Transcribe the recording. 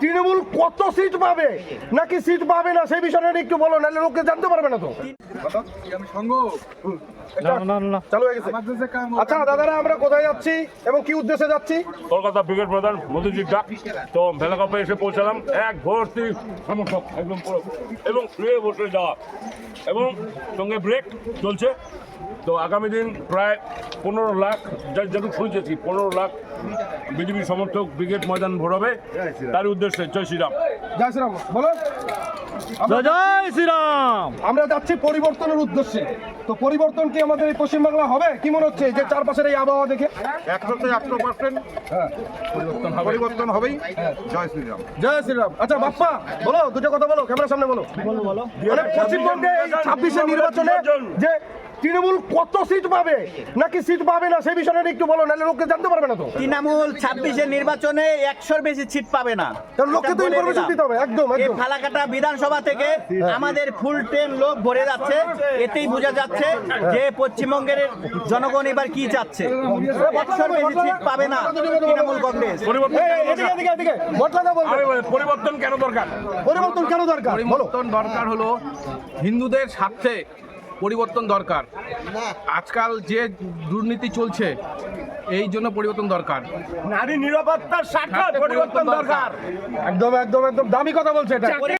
তৃণমূল কত সিট পাবে নাকি সিট পাবে না সেই বিষয়টা একটু বলো, নাহলে লোকে জানতে পারবে না তো। চালু হয়ে গেছে। আচ্ছা দাদারা, আমরা কোথায় যাচ্ছি এবং কি উদ্দেশ্যে যাচ্ছি? কলকাতা ব্রিগেড প্রধান মোদীজির ডাক, তো ভেলাকাপে এসে পৌঁছালাম। এক ভর্তি সমর্থক একদম পুরো, এবং শুয়ে বসে যাওয়া, এবং সঙ্গে ব্রেক চলছে। তো আগামী দিন প্রায় 15 লাখ, যেটুকু শুনেছি 15 লাখ বিজেপি সমর্থক ব্রিগেড ময়দান ভরাবে, তার উদ্দেশ্যে জয় শ্রীরাম। জয় শ্রীরাম বলো। জয় শ্রীরাম। আমরা যাচ্ছি পরিবর্তনের উদ্দেশ্যে। তো পরিবর্তন কি আমাদের এই পশ্চিমবাংলা হবে? কি মনে হচ্ছে যে চারপাশের এই আবহাওয়া দেখে? 100% পরিবর্তন হবেই। জয় শ্রীরাম। জয় শ্রীরাম। আচ্ছা বাপ্পা বলো, দুটো কথা বলো, ক্যামেরার সামনে বলো। মানে পশ্চিমবঙ্গে এই 26-এর নির্বাচনে যে তৃণমূল কত সিট পাবে নাকি সিট পাবে না সেই বিষয়টা একটু বলো, নাহলে লোকে জানতে পারবে না তো। তৃণমূল 26-এর নির্বাচনে 100-র বেশি সিট পাবে না, কারণ লোককে তো ইনফরমেশন দিতে হবে। একদম এই একদম। ফালাকাটা বিধানসভা থেকে আমাদের ফুল ট্রেন লোক ভরে যাচ্ছে। এতেই বোঝা যাচ্ছে যে পশ্চিমবঙ্গের জনগণ এবার কি চাচ্ছে। 100-র বেশি সিট পাবে না তৃণমূল কংগ্রেস। পরিবর্তন কেন দরকার? পরিবর্তন কেন দরকার বলো। পরিবর্তন দরকার হলো হিন্দুদের স্বার্থে পরিবর্তন দরকার। আজকাল যে দুর্নীতি চলছে, এই জন্য পরিবর্তন দরকার। নারী নিরাপত্তার স্বার্থে পরিবর্তন দরকার। একদম একদম একদম দামি কথা বলছে এটা।